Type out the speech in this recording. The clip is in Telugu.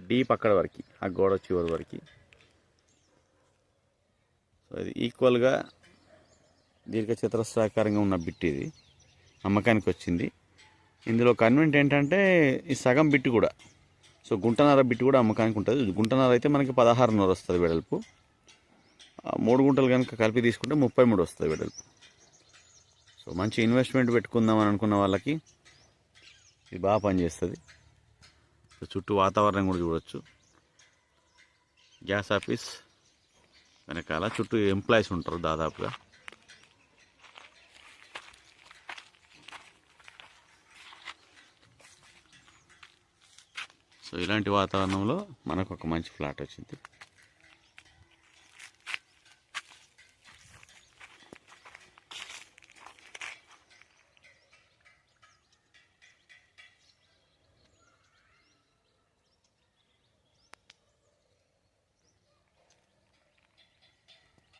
డీప్ అక్కడ వరకు, ఆ గోడ చివరి వరకు. సో ఇది ఈక్వల్గా దీర్ఘచతురస్రాకారంగా ఉన్న బిట్ ఇది అమ్మకానికి వచ్చింది. ఇందులో కన్వెంట్ ఏంటంటే ఈ సగం బిట్టు కూడా, సో గుంటన్నర బిట్టు కూడా అమ్మకానికి ఉంటుంది. గుంటన్నర అయితే మనకి 16.5 వస్తుంది వెడల్పు. 3 గుంటలు కనుక కలిపి తీసుకుంటే 33 వస్తుంది వెడల్పు. సో మంచి ఇన్వెస్ట్మెంట్ పెట్టుకుందాం అని అనుకున్న వాళ్ళకి ఇది బాగా పనిచేస్తుంది. సో చుట్టూ వాతావరణం కూడా చూడవచ్చు. గ్యాస్ ఆఫీస్ వెనకాల చుట్టూ ఎంప్లాయీస్ ఉంటారు దాదాపుగా. సో ఇలాంటి వాతావరణంలో మనకు ఒక మంచి ఫ్లాట్ వచ్చింది.